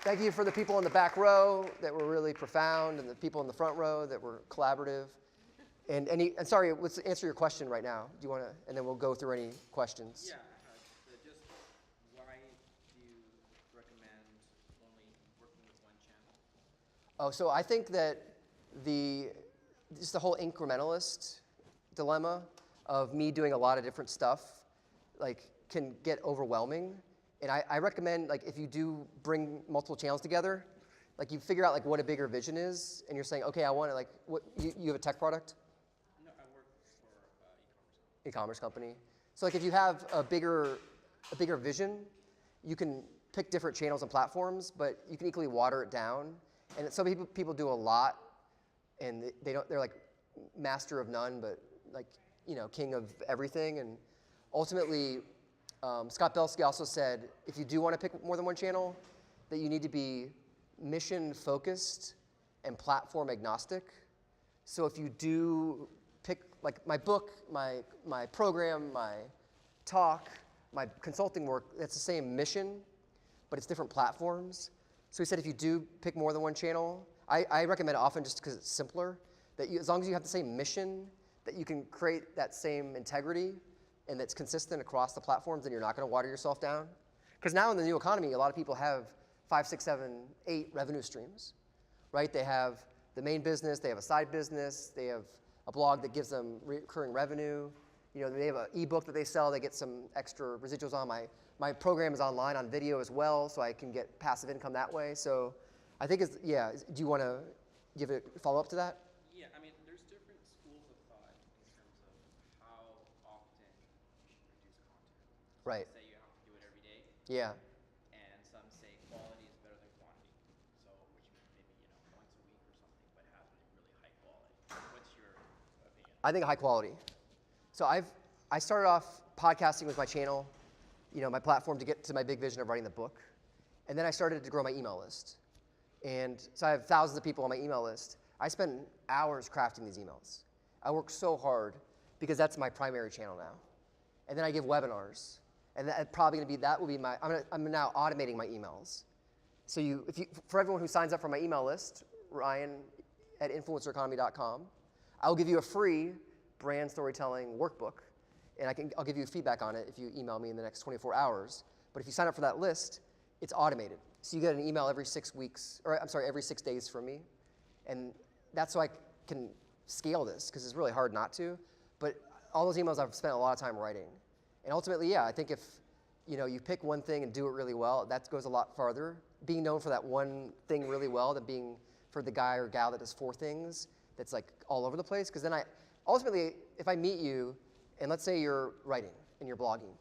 Thank you for the people in the back row that were really profound, and the people in the front row that were collaborative. And sorry, let's answer your question right now. Do you want to, and then we'll go through any questions. Yeah, just why do you recommend only working with one channel? Oh, so I think that just the whole incrementalist dilemma of me doing a lot of different stuff, like, can get overwhelming. And I recommend, like, if you do bring multiple channels together, like, you figure out, like, what a bigger vision is, and you're saying, okay, I want to, like, what, you have a tech product? No, I work for e-commerce company. So, like, if you have a bigger vision, you can pick different channels and platforms, but you can equally water it down. And some people do a lot, and they're like master of none, but, like, you know, king of everything. And ultimately, Scott Belsky also said, if you do want to pick more than one channel, that you need to be mission focused and platform agnostic. So if you do pick, like, my book, my program, my talk, my consulting work, that's the same mission, but it's different platforms. So he said if you do pick more than one channel, I recommend it often just because it's simpler, that as long as you have the same mission, that you can create that same integrity and that's consistent across the platforms, then you're not going to water yourself down. Because now in the new economy, a lot of people have 5, 6, 7, 8 revenue streams, right? They have the main business, they have a side business, they have a blog that gives them recurring revenue. You know, they have an ebook that they sell, they get some extra residuals on. My program is online on video as well, so I can get passive income that way. So I think do you want to give a follow-up to that? Yeah, I mean, there's different schools of thought in terms of how often you should produce content. Right. Some say you have to do it every day. Yeah. And some say quality is better than quantity. So, which means maybe, once a week or something, but have really high quality. What's your opinion? I think high quality. So I started off podcasting with my channel, my platform to get to my big vision of writing the book. And then I started to grow my email list. And so I have thousands of people on my email list. I spend hours crafting these emails. I work so hard because that's my primary channel now. And then I give webinars. And I'm now automating my emails. So for everyone who signs up for my email list, Ryan@influencereconomy.com, I'll give you a free brand storytelling workbook. And I'll give you feedback on it if you email me in the next 24 hours. But if you sign up for that list, it's automated. So you get an email every 6 days from me. And that's so I can scale this, because it's really hard not to. But all those emails I've spent a lot of time writing. And ultimately, yeah, I think if you pick one thing and do it really well, that goes a lot farther. Being known for that one thing really well than being for the guy or gal that does 4 things that's like all over the place. Because then ultimately, if I meet you, and let's say you're writing and you're blogging,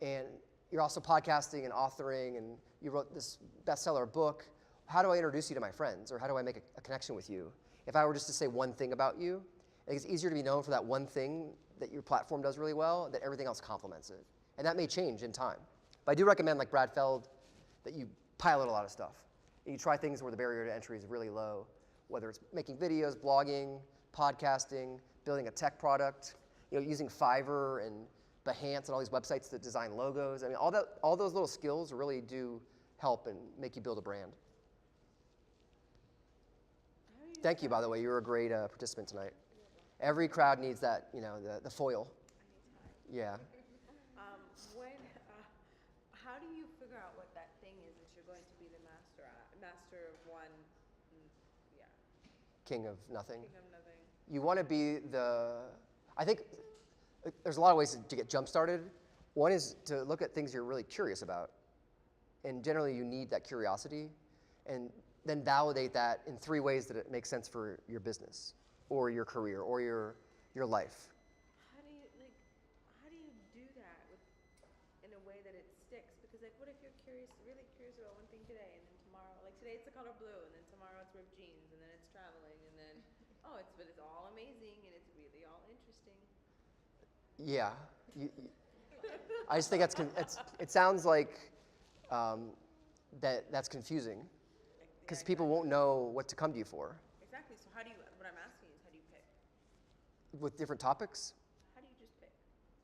and you're also podcasting and authoring, and you wrote this bestseller book, how do I introduce you to my friends, or how do I make a connection with you? If I were just to say one thing about you, I think it's easier to be known for that one thing that your platform does really well, that everything else complements it. And that may change in time. But I do recommend, like Brad Feld, that you pilot a lot of stuff. And you try things where the barrier to entry is really low, whether it's making videos, blogging, podcasting, building a tech product, using Fiverr and Behance and all these websites that design logos. I mean, all those little skills really do help and make you build a brand. Thank you, by the way. You were a great participant tonight. Every crowd needs that, the foil. Yeah. How do you figure out what that thing is that you're going to be the master at? Master of one, yeah. King of nothing. King of nothing. You want to be I think there's a lot of ways to get jump-started. One is to look at things you're really curious about. And generally, you need that curiosity. And then validate that in 3 ways that it makes sense for your business or your career or your life. How do you do that in a way that it sticks? Because what if you're really curious about one thing today, and then tomorrow, like today it's the color blue, and then tomorrow it's ripped jeans, and then it's traveling, and then but it's all amazing, and it's really all interesting. Yeah, I just think it sounds like that's confusing, because people won't know what to come to you for. Exactly. So what I'm asking is, how do you pick? With different topics? How do you just pick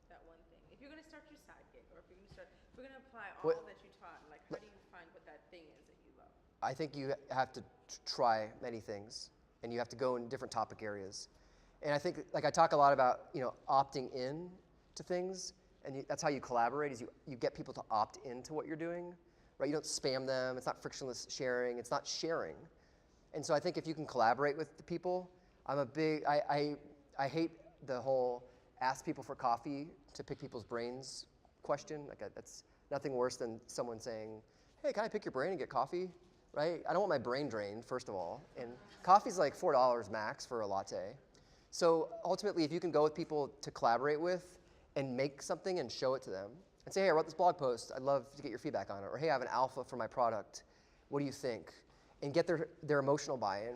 that one thing? If you're going to start your side gig, or if we're going to apply all that you taught, how do you find what that thing is that you love? I think you have to try many things, and you have to go in different topic areas. And I think, like I talk a lot about, opting in to things, and that's how you collaborate. Is you get people to opt into what you're doing, right? You don't spam them. It's not frictionless sharing. It's not sharing. And so I think if you can collaborate with the people, I hate the whole ask people for coffee to pick people's brains question. Like that's nothing worse than someone saying, hey, can I pick your brain and get coffee? Right? I don't want my brain drained, first of all. And coffee's like $4 max for a latte. So ultimately, if you can go with people to collaborate with and make something and show it to them and say, hey, I wrote this blog post. I'd love to get your feedback on it. Or hey, I have an alpha for my product. What do you think? And get their emotional buy-in.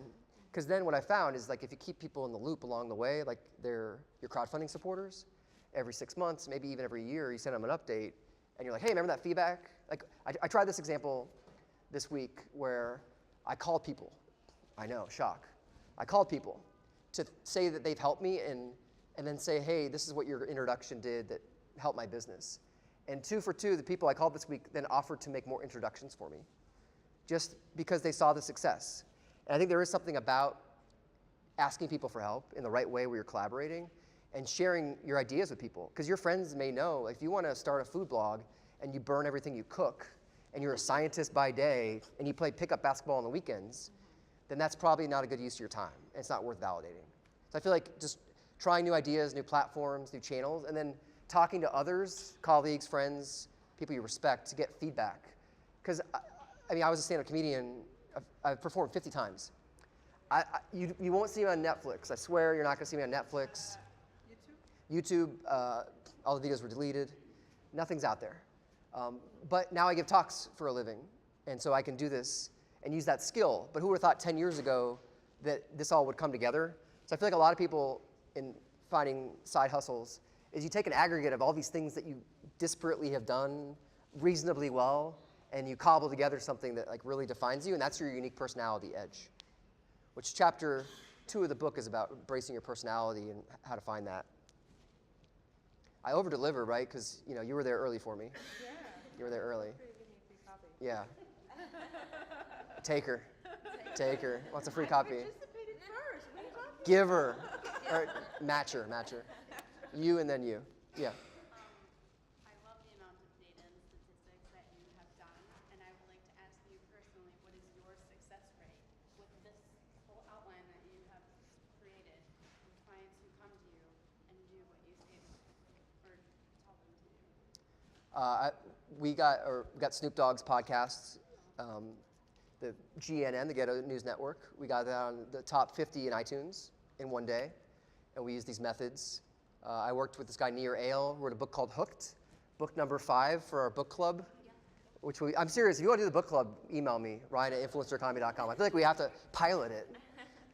Because then what I found is like if you keep people in the loop along the way, like they're your crowdfunding supporters, every 6 months, maybe even every year, you send them an update, and you're like, hey, remember that feedback? Like I tried this example this week where I called people. I know, shock. I called people to say that they've helped me and then say, hey, this is what your introduction did that helped my business. And 2 for 2, the people I called this week then offered to make more introductions for me just because they saw the success. And I think there is something about asking people for help in the right way where you're collaborating and sharing your ideas with people. Because your friends may know, like, if you want to start a food blog and you burn everything you cook and you're a scientist by day and you play pickup basketball on the weekends, then that's probably not a good use of your time. And it's not worth validating. So I feel like just trying new ideas, new platforms, new channels, and then talking to others, colleagues, friends, people you respect to get feedback. Because, I was a stand-up comedian. I've performed 50 times. You won't see me on Netflix. I swear you're not going to see me on Netflix. YouTube, all the videos were deleted. Nothing's out there. But now I give talks for a living. And so I can do this and use that skill. But who would have thought 10 years ago that this all would come together? So I feel like a lot of people in finding side hustles is you take an aggregate of all these things that you disparately have done reasonably well, and you cobble together something that like really defines you, and that's your unique personality edge, which chapter 2 of the book is about embracing your personality and how to find that. I over-deliver, right? Because you were there early for me. Yeah. You were there early. Free to give me a free copy. Yeah. Take her. Wants a free copy. I participated first. What are you talking Give her. Or match her. You and then you. Yeah. I love the amount of data and statistics that you have done, and I would like to ask you personally, what is your success rate with this whole outline that you have created with clients who come to you and do what you say or tell them to do? We got Snoop Dogg's podcast, the GNN, the Ghetto News Network. We got that on the top 50 in iTunes in one day, and we used these methods. I worked with this guy, Nir Eyal, who wrote a book called Hooked, book number 5 for our book club. Which I'm serious, if you want to do the book club, email me, Ryan@influencereconomy.com. I feel like we have to pilot it.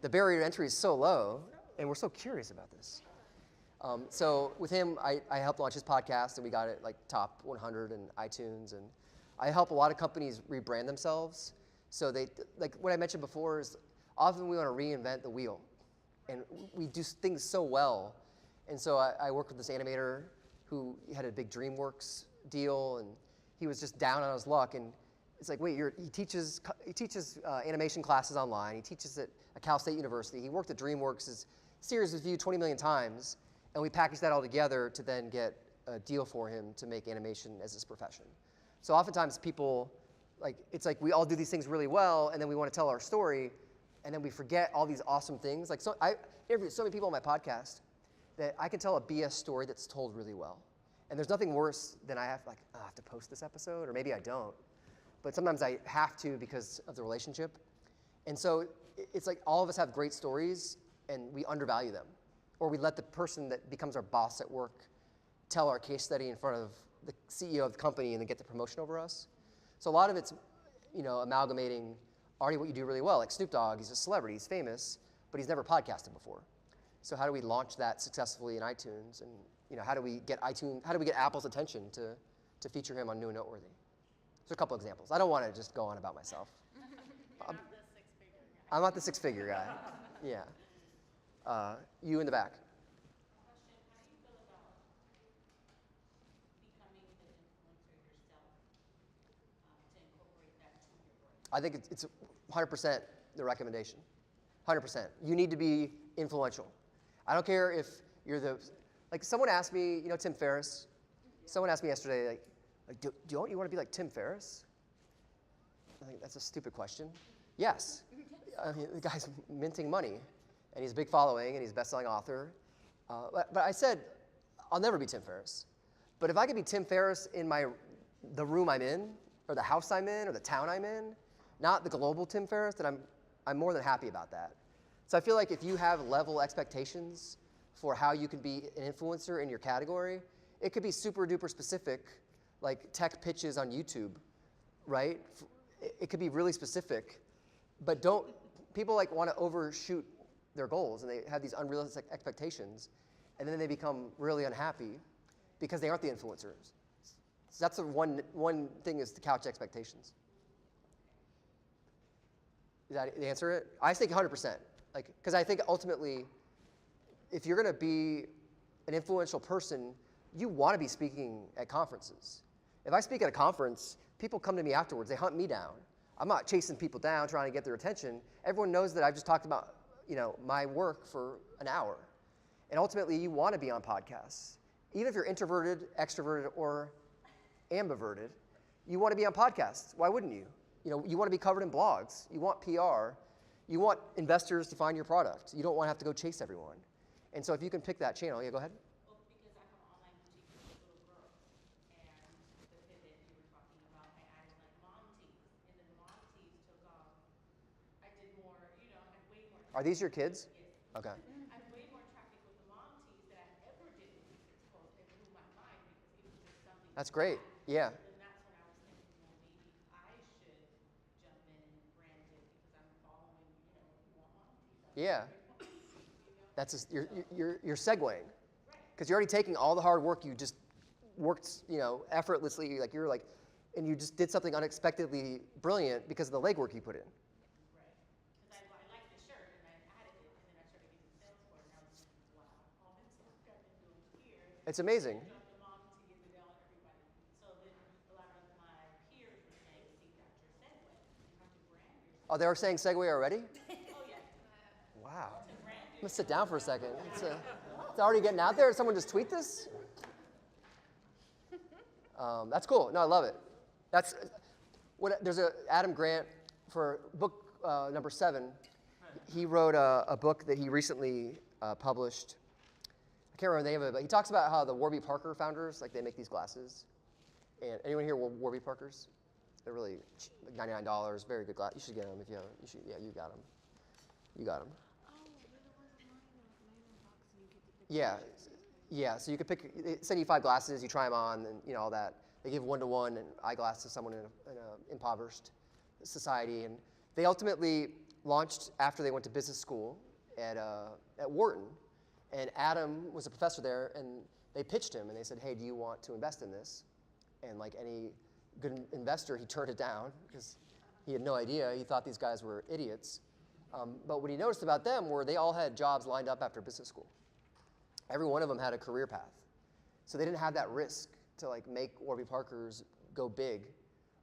The barrier to entry is so low, and we're so curious about this. So with him, I helped launch his podcast, and we got it like top 100 in iTunes. And I help a lot of companies rebrand themselves. So they, like what I mentioned before, is often we want to reinvent the wheel. And we do things so well. And so I worked with this animator who had a big DreamWorks deal, and he was just down on his luck. And it's like, wait, he teaches animation classes online. He teaches at Cal State University. He worked at DreamWorks. His series was viewed 20 million times, and we packaged that all together to then get a deal for him to make animation as his profession. So oftentimes people, it's like we all do these things really well, and then we want to tell our story, and then we forget all these awesome things. Like, so I interviewed so many people on my podcast that I can tell a BS story that's told really well. And there's nothing worse than I have to post this episode, or maybe I don't. But sometimes I have to because of the relationship. And so it's like all of us have great stories, and we undervalue them. Or we let the person that becomes our boss at work tell our case study in front of the CEO of the company and then get the promotion over us. So a lot of it's, amalgamating already what you do really well. Like Snoop Dogg, he's a celebrity, he's famous, but he's never podcasted before. So how do we launch that successfully in iTunes? And how do we get Apple's attention to feature him on New and Noteworthy? So a couple examples. I don't want to just go on about myself. I'm not the six-figure guy. Yeah. You in the back. I think it's 100% the recommendation. 100%. You need to be influential. I don't care if you're like someone asked me, you know, Tim Ferriss. Someone asked me yesterday, like do you want to be like Tim Ferriss? I think that's a stupid question. Yes. I mean, the guy's minting money, and he's a big following, and he's a best-selling author. But I said, I'll never be Tim Ferriss. But if I could be Tim Ferriss in the room I'm in, or the house I'm in, or the town I'm in, not the global Tim Ferriss, then I'm more than happy about that. So I feel like if you have level expectations for how you can be an influencer in your category, it could be super duper specific, like tech pitches on YouTube, right? It could be really specific, but people like want to overshoot their goals and they have these unrealistic expectations, and then they become really unhappy because they aren't the influencers. So that's the one thing, is to couch expectations. Is that the answer? I think 100%. Because I think ultimately, if you're going to be an influential person, you want to be speaking at conferences. If I speak at a conference, people come to me afterwards. They hunt me down. I'm not chasing people down trying to get their attention. Everyone knows that I've just talked about, you know, my work for an hour. And ultimately, you want to be on podcasts. Even if you're introverted, extroverted, or ambiverted, you want to be on podcasts. Why wouldn't you? You know, you want to be covered in blogs. You want PR. You want investors to find your product. You don't want to have to go chase everyone. And so if you can pick that channel, yeah, go ahead. Well, because I'm an online boutique with little girls, and the pivot you were talking about, I added like mom tees, and then the mom tees took off. I did more, you know, I had way more. Are these your kids? Yes. Okay. I had way more traffic with the mom tees than I ever did with the kids clothes. It blew my mind because it was just something. That's great. Yeah. And that's when I was thinking, well, maybe I should jump in and brand it because I'm following, you know, you want mom tees. Yeah. That's you're segueing, because you're already taking all the hard work you just worked, you know, effortlessly. Like you're like, and you just did something unexpectedly brilliant because of the legwork you put in. Right. Because I liked the shirt and I added it, and then I started getting sales for it, and I was like, wow, all this work I've been doing here. It's amazing. Dropped the mom tees and now everybody. So then a lot of my peers were saying, see, that's your segue. You have to brand yourself. Oh, they were saying segue already? Oh, yeah. Wow. I'm gonna sit down for a second. It's already getting out there. Did someone just tweet this? That's cool. No, I love it. There's Adam Grant for book number 7. He wrote a book that he recently published. I can't remember the name of it, but he talks about how the Warby Parker founders, like they make these glasses. And anyone here Warby Parkers? They're really cheap, like $99, very good glass. You should get them if you haven't. You should, yeah, you got them. You got them. Yeah, yeah. So you could pick. They send you 5 glasses. You try them on, and you know all that. They give 1-to-1 eyeglass to someone in an impoverished society, and they ultimately launched after they went to business school at Wharton. And Adam was a professor there, and they pitched him, and they said, "Hey, do you want to invest in this?" And like any good investor, he turned it down because he had no idea. He thought these guys were idiots. But what he noticed about them were they all had jobs lined up after business school. Every one of them had a career path. So they didn't have that risk to like make Warby Parkers go big.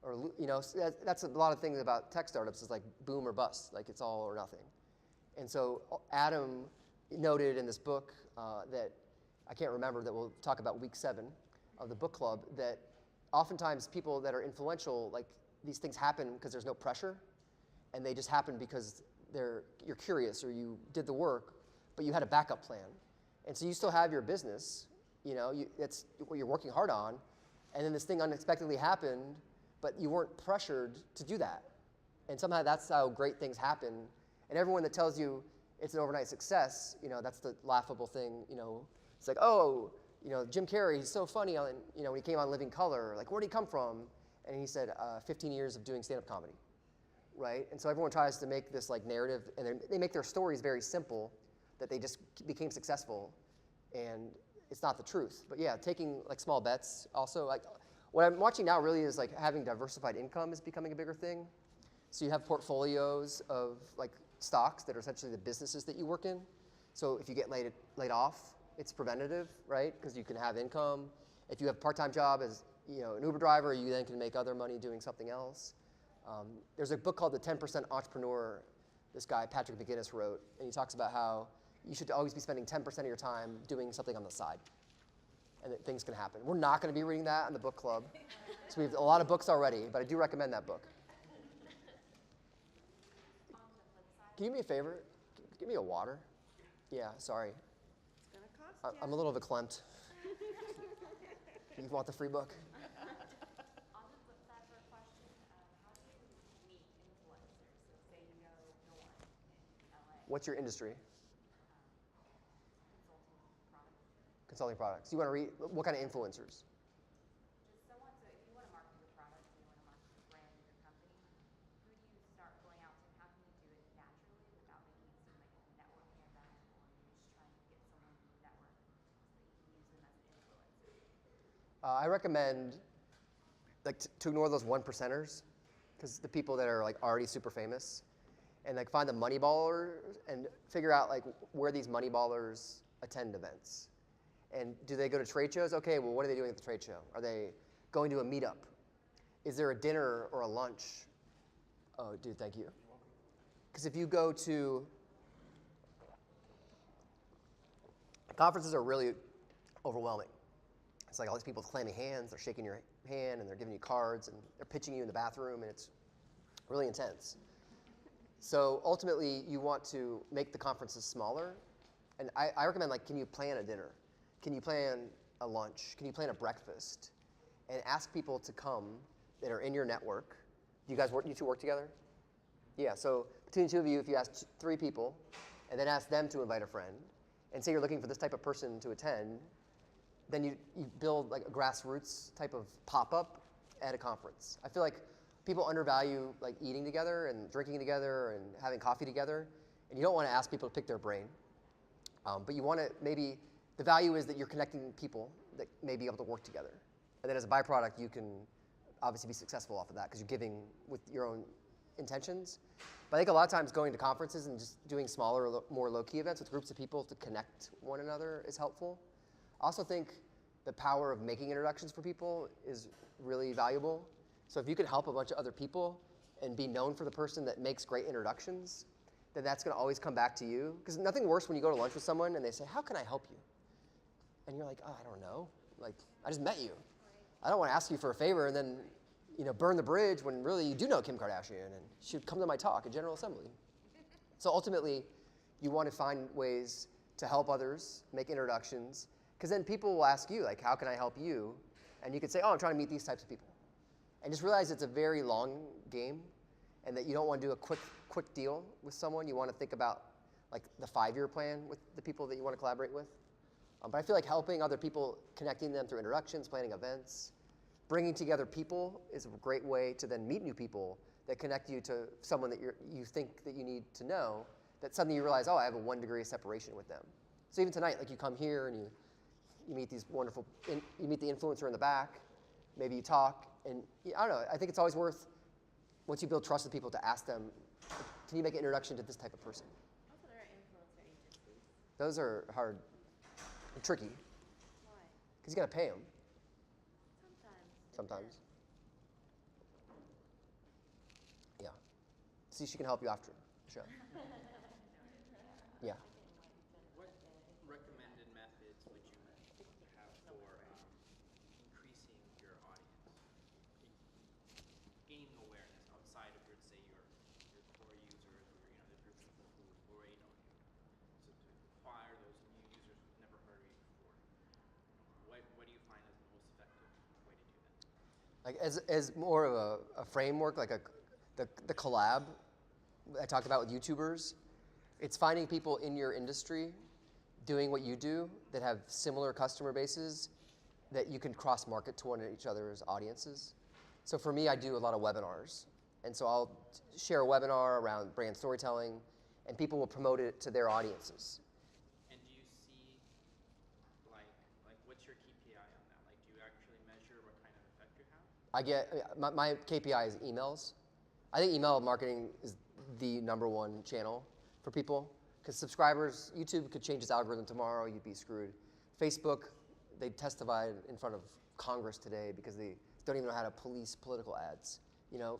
Or, you know, that's a lot of things about tech startups is like boom or bust, like it's all or nothing. And so Adam noted in this book that, I can't remember, that we'll talk about week 7 of the book club, that oftentimes people that are influential, like these things happen because there's no pressure, and they just happen because you're curious or you did the work, but you had a backup plan. And so you still have your business, you know, it's what you're working hard on, and then this thing unexpectedly happened, but you weren't pressured to do that. And somehow that's how great things happen. And everyone that tells you it's an overnight success, you know, that's the laughable thing, you know. It's like, oh, you know, Jim Carrey, he's so funny, on, you know, when he came on Living Color, like, where'd he come from? And he said, 15 years of doing stand-up comedy, right? And so everyone tries to make this like narrative, and they make their stories very simple, that they just became successful, and it's not the truth. But yeah, taking like small bets also, like what I'm watching now really is like having diversified income is becoming a bigger thing. So you have portfolios of like stocks that are essentially the businesses that you work in. So if you get laid off, it's preventative, right? Because you can have income. If you have a part-time job as, you know, an Uber driver, you then can make other money doing something else. There's a book called The 10% Entrepreneur. This guy, Patrick McGinnis, wrote, and he talks about how you should always be spending 10% of your time doing something on the side, and that things can happen. We're not going to be reading that in the book club, so we have a lot of books already, but I do recommend that book. Can you do me a favor? Give me a water. Yeah, sorry. It's gonna cost I'm a little verklempt. You want the free book? On the flip side for a question, how do you meet influencers? So say you know no one in LA, What's your industry? consulting products. Consulting products. You want to read, what kind of influencers? Just someone, so if you want to market your product, or you want to market your brand or your company, who do you start going out to? How can you do it naturally without making it seem like a networking event, or you're just trying to get someone in your network so that you can use them as an influencer? I recommend to ignore those one percenters, because the people that are like already super famous, and like find the money ballers and figure out like where these money ballers attend events. And do they go to trade shows? Okay, well, what are they doing at the trade show? Are they going to a meetup? Is there a dinner or a lunch? Oh, dude, thank you. Because if you go to conferences, are really overwhelming. It's like all these people clamming hands, they're shaking your hand, and they're giving you cards, and they're pitching you in the bathroom, and it's really intense. So ultimately, you want to make the conferences smaller. And I recommend, like, can you plan a dinner? Can you plan a lunch? Can you plan a breakfast? And ask people to come that are in your network. Do you guys work? You two work together? Yeah. So between the two of you, if you ask 3 people, and then ask them to invite a friend, and say you're looking for this type of person to attend, then you build like a grassroots type of pop-up at a conference. I feel like people undervalue like eating together and drinking together and having coffee together, and you don't want to ask people to pick their brain. But you want to maybe, the value is that you're connecting people that may be able to work together. And then as a byproduct, you can obviously be successful off of that because you're giving with your own intentions. But I think a lot of times going to conferences and just doing smaller, more low-key events with groups of people to connect one another is helpful. I also think the power of making introductions for people is really valuable. So if you can help a bunch of other people and be known for the person that makes great introductions, then that's going to always come back to you. Because nothing worse when you go to lunch with someone and they say, "How can I help you?" And you're like, "Oh, I don't know. Like, I just met you. I don't want to ask you for a favor and then, burn the bridge when really you do know Kim Kardashian and she would come to my talk at General Assembly." So ultimately, you want to find ways to help others, make introductions, because then people will ask you, like, "How can I help you?" And you could say, "Oh, I'm trying to meet these types of people." And just realize it's a very long game and that you don't want to do a quick deal with someone. You want to think about like the 5-year plan with the people that you want to collaborate with. But I feel like helping other people, connecting them through introductions, planning events, bringing together people is a great way to then meet new people that connect you to someone that you think that you need to know, that suddenly you realize, oh, I have a 1 degree of separation with them. So even tonight, like you come here and you meet these wonderful, you meet the influencer in the back, maybe you talk, and I don't know, I think it's always worth, once you build trust with people, to ask them, can you make an introduction to this type of person? Also, there are influencer agencies. Those are hard and tricky, Why? because you got to pay them Sometimes. sometimes. Yeah. See, she can help you after the show. Yeah. What recommended methods would you have for increasing your audience, gaining awareness outside of your, say, your core users or the group of people who already know you, so to acquire those new users who've never heard of you before? What do you find is the most effective way to do that? Like as more of a framework, like the collab I talked about with YouTubers, it's finding people in your industry doing what you do that have similar customer bases that you can cross-market to one of each other's audiences. So for me, I do a lot of webinars. And so I'll share a webinar around brand storytelling, and people will promote it to their audiences. And do you see, like what's your KPI on that? Like, do you actually measure what kind of effect you have? I get, my KPI is emails. I think email marketing is the #1 channel for people, because subscribers, YouTube could change its algorithm tomorrow, you'd be screwed. Facebook, they testified in front of Congress today because they don't even know how to police political ads.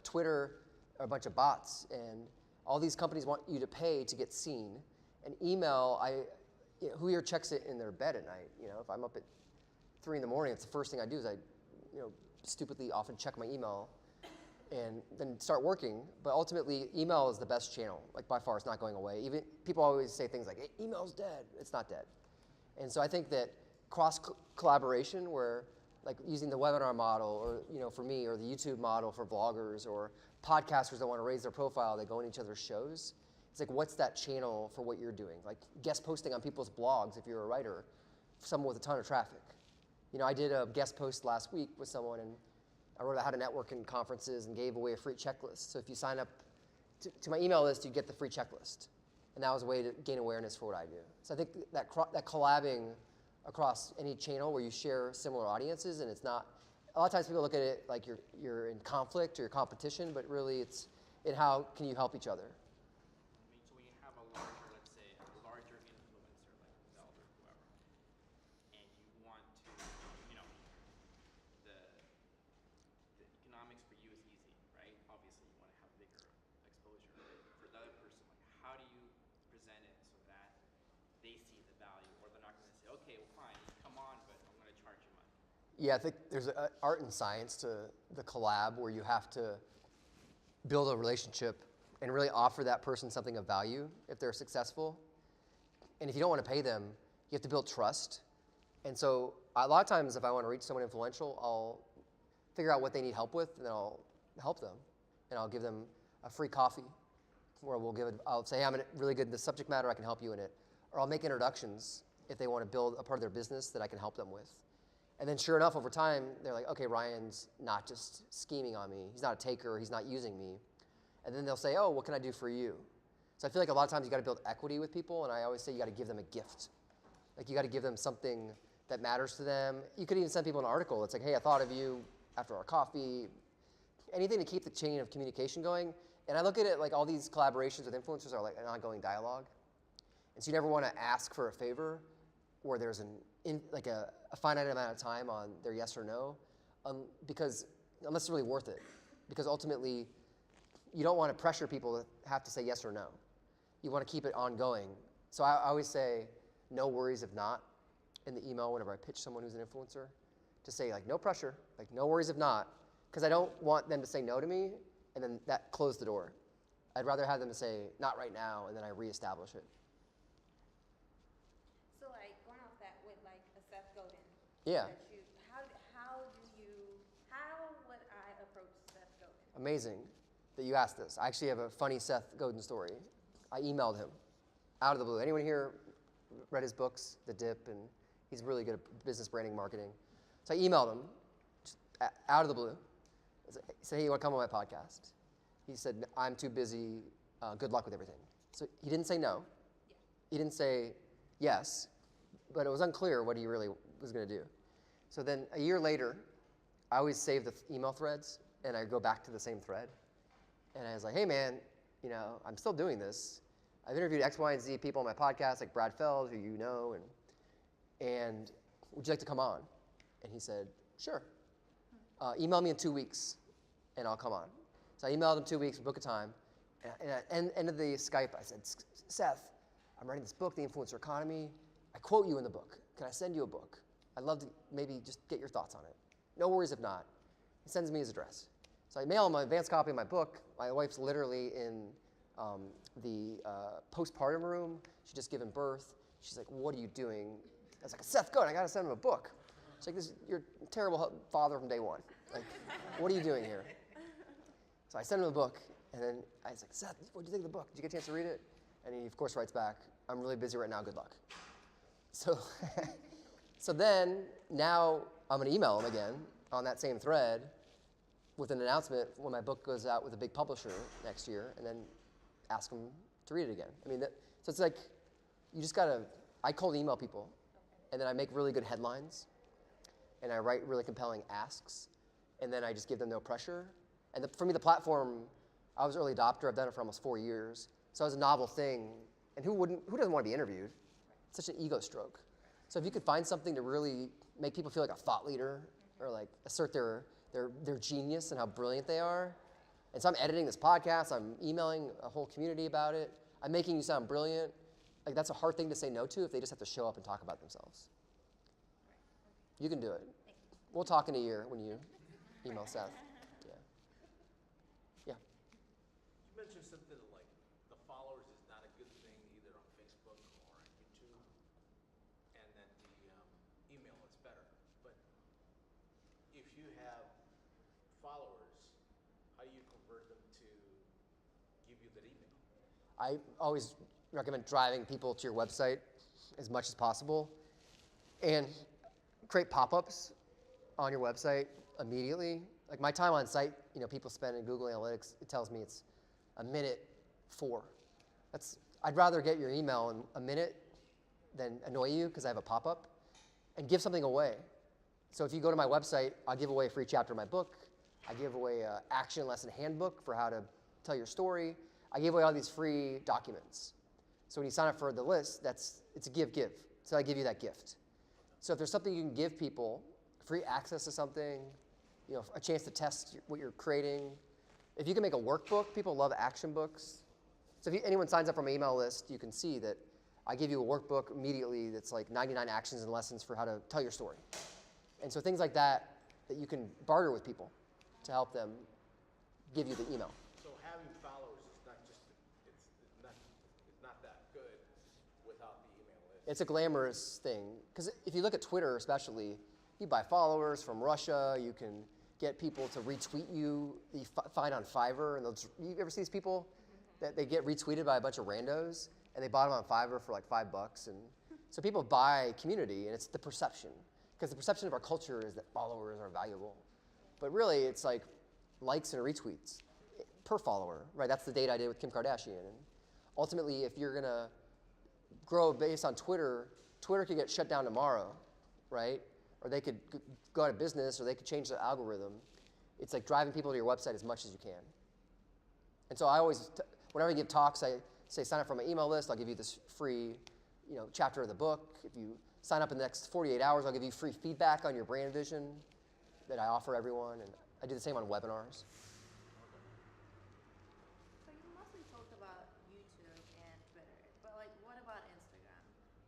Twitter, are a bunch of bots, and all these companies want you to pay to get seen. And email, who here checks it in their bed at night? You know, if I'm up at 3 in the morning, it's the first thing I do is I, stupidly often check my email and then start working. But ultimately, email is the best channel. Like by far, it's not going away. Even people always say things like, hey, email's dead. It's not dead. And so I think that cross collaboration, where like using the webinar model, or for me, or the YouTube model for vloggers or podcasters that want to raise their profile, they go on each other's shows. It's like, what's that channel for what you're doing? Like guest posting on people's blogs if you're a writer, someone with a ton of traffic. I did a guest post last week with someone, and I wrote about how to network in conferences and gave away a free checklist. So if you sign up to my email list, you get the free checklist. And that was a way to gain awareness for what I do. So I think that collabing across any channel where you share similar audiences, and it's not, a lot of times people look at it like you're in conflict or you're competition, but really it's in how can you help each other. So when you have a larger, let's say, a larger influencer like Zelda or whoever, and you want to, the economics for you is easy, right? Obviously, you want to have bigger exposure. But for the other person, like, how do you present it so that they see the value, or they're not going to say, okay, well, fine, come on, but I'm going to charge you money. Yeah, I think there's an art and science to the collab where you have to build a relationship and really offer that person something of value if they're successful. And if you don't want to pay them, you have to build trust. And so a lot of times if I want to reach someone influential, I'll figure out what they need help with, and then I'll help them. And I'll give them a free coffee, or I'll say, hey, I'm really good in this subject matter, I can help you in it. Or I'll make introductions if they want to build a part of their business that I can help them with. And then sure enough, over time, they're like, okay, Ryan's not just scheming on me. He's not a taker, he's not using me. And then they'll say, oh, what can I do for you? So I feel like a lot of times you got to build equity with people, and I always say you got to give them a gift. Like you got to give them something that matters to them. You could even send people an article. It's like, hey, I thought of you after our coffee. Anything to keep the chain of communication going. And I look at it like all these collaborations with influencers are like an ongoing dialogue. And so you never want to ask for a favor where there's a finite amount of time on their yes or no, because unless it's really worth it. Because ultimately, you don't want to pressure people to have to say yes or no. You want to keep it ongoing. So I always say, no worries if not, in the email whenever I pitch someone who's an influencer, to say like, no pressure, like no worries if not, because I don't want them to say no to me and then that close the door. I'd rather have them say, not right now, and then I reestablish it. So like going off that with like a Seth Godin. Yeah. How would I approach Seth Godin? Amazing that you asked this. I actually have a funny Seth Godin story. I emailed him out of the blue. Anyone here read his books, The Dip, and he's really good at business branding marketing. So I emailed him just out of the blue. He said, hey, you want to come on my podcast? He said, I'm too busy. Good luck with everything. So he didn't say no. Yeah. He didn't say yes, but it was unclear what he really was going to do. So then a year later, I always save the email threads, and I go back to the same thread. And I was like, hey, man, I'm still doing this. I've interviewed X, Y, and Z people on my podcast, like Brad Feld, who you know, and would you like to come on? And he said, sure. Email me in 2 weeks, and I'll come on. So I emailed him 2 weeks, book a time, and at the end of the Skype, I said, Seth, I'm writing this book, The Influencer Economy. I quote you in the book. Can I send you a book? I'd love to maybe just get your thoughts on it. No worries if not. He sends me his address. So I mail him an advanced copy of my book. My wife's literally in the postpartum room. She's just given birth. She's like, what are you doing? I was like, Seth Godin, I got to send him a book. She's like, you're a terrible father from day one. Like, what are you doing here? So I sent him a book, and then I was like, Seth, what do you think of the book? Did you get a chance to read it? And he, of course, writes back, I'm really busy right now, good luck. So, so then, now I'm going to email him again on that same thread with an announcement when my book goes out with a big publisher next year, and then ask him to read it again. I mean, so it's like, you just got to, I cold email people, and then I make really good headlines, and I write really compelling asks, and then I just give them no pressure. And for me, the platform, I was an early adopter. I've done it for almost 4 years. So it was a novel thing. And who doesn't want to be interviewed? It's such an ego stroke. So if you could find something to really make people feel like a thought leader, or like assert their genius and how brilliant they are, And so I'm editing this podcast, I'm emailing a whole community about it, I'm making you sound brilliant. Like that's a hard thing to say no to if they just have to show up and talk about themselves. You can do it. We'll talk in a year when you email Seth. Yeah. Yeah. You mentioned something like the followers is not a good thing either on Facebook or on YouTube, and that the email is better. But if you have followers, how do you convert them to give you that email? I always recommend driving people to your website as much as possible and create pop-ups on your website immediately. Like my time on site, people spend in Google Analytics, it tells me it's a minute 4. I'd rather get your email in a minute than annoy you because I have a pop-up and give something away. So if you go to my website, I'll give away a free chapter of my book. I give away an action lesson handbook for how to tell your story. I give away all these free documents. So when you sign up for the list, it's a give. So I give you that gift. So if there's something you can give people, free access to something, a chance to test what you're creating. If you can make a workbook, people love action books. So if anyone signs up for my email list, you can see that I give you a workbook immediately that's like 99 actions and lessons for how to tell your story. And so things like that you can barter with people to help them give you the email. So having followers is not just it's not that good without the email list. It's a glamorous thing because if you look at Twitter especially, you buy followers from Russia, you can get people to retweet you find on Fiverr, and you ever see these people that they get retweeted by a bunch of randos and they bought them on Fiverr for like $5, and so people buy community, and it's the perception, because the perception of our culture is that followers are valuable, but really it's like likes and retweets per follower, right? That's the data I did with Kim Kardashian, and ultimately if you're gonna grow based on Twitter could get shut down tomorrow, right? Or they could go out of business, or they could change the algorithm. It's like driving people to your website as much as you can. And so I always, whenever I give talks, I say sign up for my email list. I'll give you this free, chapter of the book. If you sign up in the next 48 hours, I'll give you free feedback on your brand vision that I offer everyone. And I do the same on webinars. So you mostly talked about YouTube and Twitter, but what about Instagram?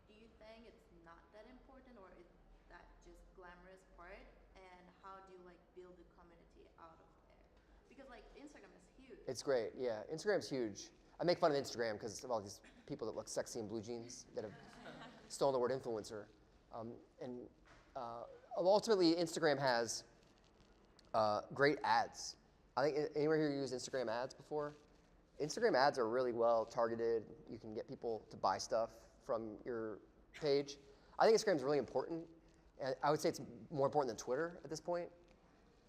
Do you think it's not that important, or is that just glamorous part? And how do you build the community out of there? Because Instagram is huge. It's great, yeah. Instagram's huge. I make fun of Instagram because of all these people that look sexy in blue jeans that have stolen the word influencer. Ultimately, Instagram has great ads. I think anyone here used Instagram ads before? Instagram ads are really well targeted. You can get people to buy stuff from your page. I think Instagram is really important. And I would say it's more important than Twitter at this point.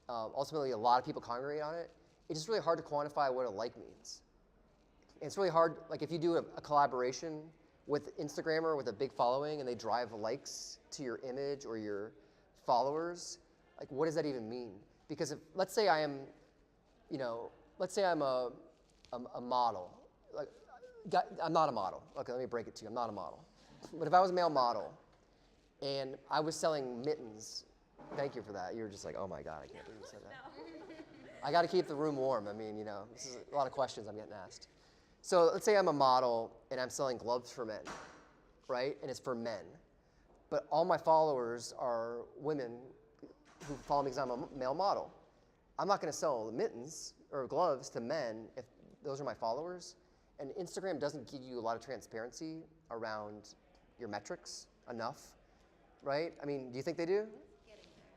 Ultimately, a lot of people congregate on it. It's just really hard to quantify what a like means. And it's really hard, if you do a collaboration with Instagrammer with a big following and they drive likes to your image or your followers, what does that even mean? Because if, let's say I am, a model. I'm not a model. Okay, let me break it to you. I'm not a model. But if I was a male model and I was selling mittens, thank you for that. You're just like, oh my God, I can't believe you said that. I got to keep the room warm. I mean, this is a lot of questions I'm getting asked. So let's say I'm a model and I'm selling gloves for men, right? And it's for men. But all my followers are women who follow me because I'm a male model. I'm not going to sell mittens or gloves to men if those are my followers. And Instagram doesn't give you a lot of transparency around your metrics enough, right? I mean, do you think they do?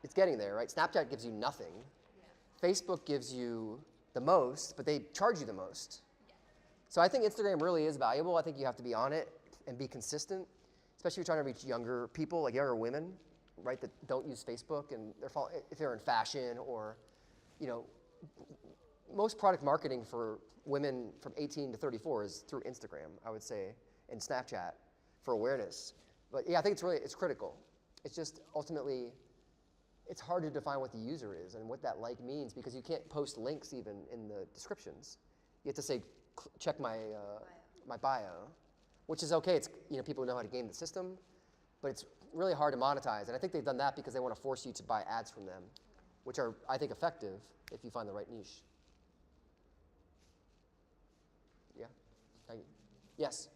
It's getting there, right? Snapchat gives you nothing. Yeah. Facebook gives you the most, but they charge you the most. Yeah. So I think Instagram really is valuable. I think you have to be on it and be consistent, especially if you're trying to reach younger people, like younger women, right, that don't use Facebook, and if they're in fashion or, most product marketing for women from 18 to 34 is through Instagram, I would say, and Snapchat for awareness. But yeah, I think it's critical. It's just ultimately, it's hard to define what the user is and what that like means, because you can't post links even in the descriptions. You have to say, check my bio, which is okay. It's people know how to game the system, but it's really hard to monetize. And I think they've done that because they want to force you to buy ads from them, which are, I think, effective if you find the right niche. Thank you. Yes.